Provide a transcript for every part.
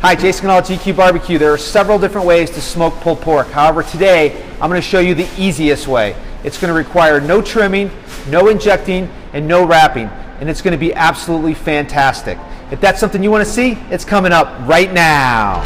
Hi, Jason with GQue Barbecue. There are several different ways to smoke pulled pork. However, today I'm going to show you the easiest way. It's going to require no trimming, no injecting, and no wrapping, and it's going to be absolutely fantastic. If that's something you want to see, it's coming up right now.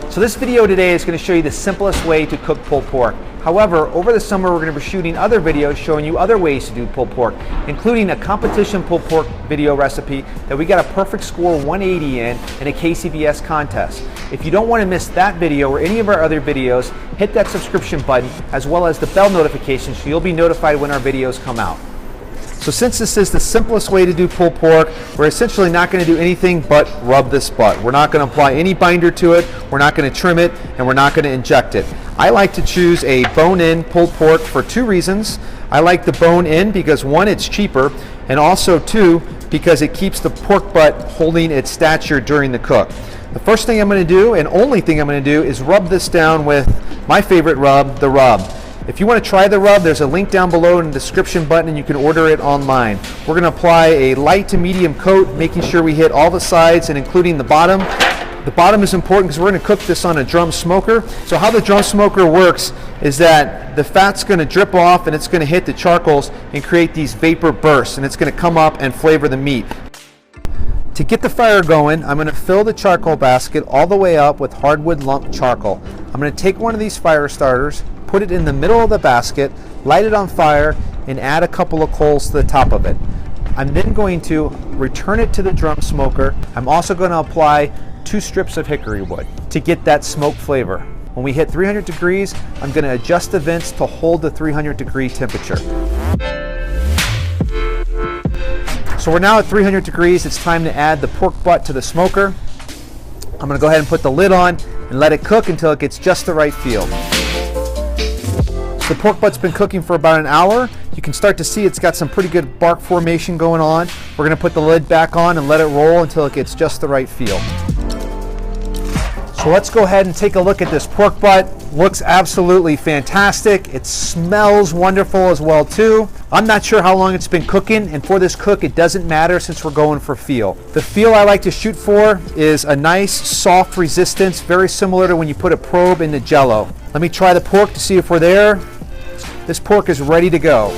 So this video today is going to show you the simplest way to cook pulled pork. However, over the summer we're going to be shooting other videos showing you other ways to do pulled pork, including a competition pulled pork video recipe that we got a perfect score 180 in a KCBS contest. If you don't want to miss that video or any of our other videos, hit that subscription button as well as the bell notification so you'll be notified when our videos come out. So since this is the simplest way to do pulled pork, we're essentially not going to do anything but rub this butt. We're not going to apply any binder to it, we're not going to trim it, and we're not going to inject it. I like to choose a bone-in pulled pork for two reasons. I like the bone-in because one, it's cheaper, and also two, because it keeps the pork butt holding its stature during the cook. The first thing I'm going to do, and only thing I'm going to do, is rub this down with my favorite rub, the rub. If you want to try the rub, there's a link down below in the description button and you can order it online. We're going to apply a light to medium coat, making sure we hit all the sides and including the bottom. The bottom is important because we're going to cook this on a drum smoker. So how the drum smoker works is that the fat's going to drip off and it's going to hit the charcoals and create these vapor bursts, and it's going to come up and flavor the meat. To get the fire going, I'm going to fill the charcoal basket all the way up with hardwood lump charcoal. I'm going to take one of these fire starters, put it in the middle of the basket, light it on fire, and add a couple of coals to the top of it. I'm then going to return it to the drum smoker. I'm also going to apply 2 strips of hickory wood to get that smoke flavor. When we hit 300 degrees, I'm going to adjust the vents to hold the 300-degree temperature. So we're now at 300 degrees. It's time to add the pork butt to the smoker. I'm going to go ahead and put the lid on and let it cook until it gets just the right feel. The pork butt's been cooking for about an hour. You can start to see it's got some pretty good bark formation going on. We're going to put the lid back on and let it roll until it gets just the right feel. So let's go ahead and take a look at this pork butt. Looks absolutely fantastic. It smells wonderful as well too. I'm not sure how long it's been cooking, and for this cook it doesn't matter since we're going for feel. The feel I like to shoot for is a nice soft resistance, very similar to when you put a probe into Jello. Let me try the pork to see if we're there. This pork is ready to go.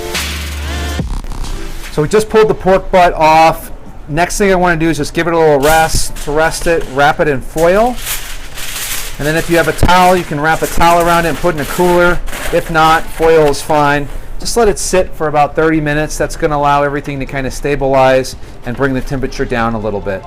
So we just pulled the pork butt off. Next thing I want to do is just give it a little rest. To rest it, wrap it in foil. And then if you have a towel, you can wrap a towel around it and put it in a cooler. If not, foil is fine. Just let it sit for about 30 minutes. That's going to allow everything to kind of stabilize and bring the temperature down a little bit.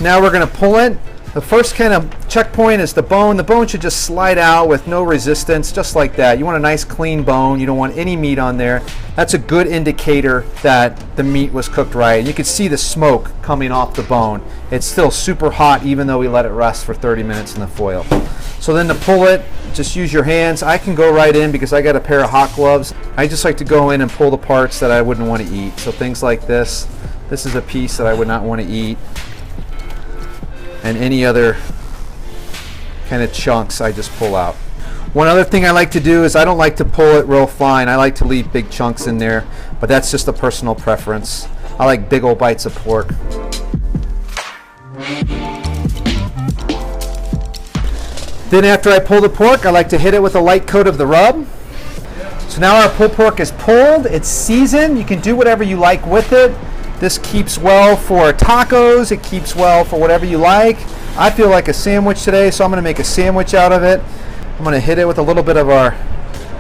Now we're going to pull it. The first kind of checkpoint is the bone. The bone should just slide out with no resistance, just like that. You want a nice clean bone. You don't want any meat on there. That's a good indicator that the meat was cooked right. And you can see the smoke coming off the bone. It's still super hot even though we let it rest for 30 minutes in the foil. So then to pull it, just use your hands. I can go right in because I got a pair of hot gloves. I just like to go in and pull the parts that I wouldn't want to eat. So things like this. This is a piece that I would not want to eat. And any other kind of chunks I just pull out. One other thing I like to do is I don't like to pull it real fine. I like to leave big chunks in there, but that's just a personal preference. I like big old bites of pork. Then after I pull the pork, I like to hit it with a light coat of the rub. So now our pulled pork is pulled, it's seasoned. You can do whatever you like with it. This keeps well for tacos, it keeps well for whatever you like. I feel like a sandwich today, so I'm going to make a sandwich out of it. I'm going to hit it with a little bit of our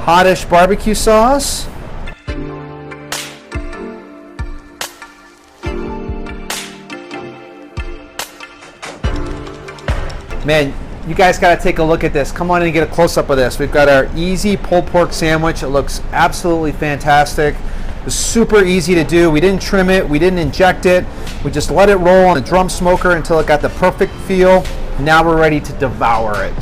hottish barbecue sauce. Man, you guys got to take a look at this. Come on in and get a close-up of this. We've got our easy pulled pork sandwich. It looks absolutely fantastic. It's super easy to do. We didn't trim it, we didn't inject it. We just let it roll on the drum smoker until it got the perfect feel. Now we're ready to devour it.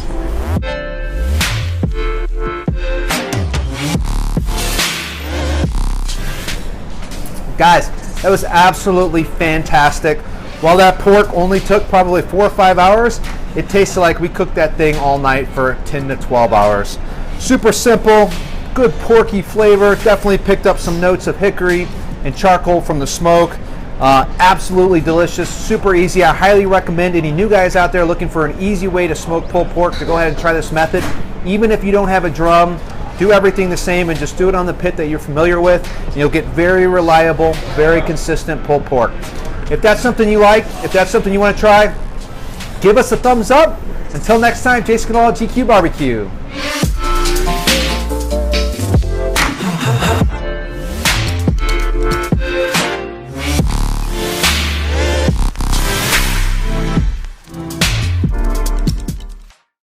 Guys, that was absolutely fantastic. While that pork only took probably 4 or 5 hours, it tasted like we cooked that thing all night for 10 to 12 hours. Super simple, good porky flavor. Definitely picked up some notes of hickory and charcoal from the smoke. Absolutely delicious, super easy. I highly recommend any new guys out there looking for an easy way to smoke pulled pork to go ahead and try this method. Even if you don't have a drum, do everything the same and just do it on the pit that you're familiar with. And you'll get very reliable, very consistent pulled pork. If that's something you like, if that's something you want to try, give us a thumbs up. Until next time, Jason Canal, GQue Barbecue.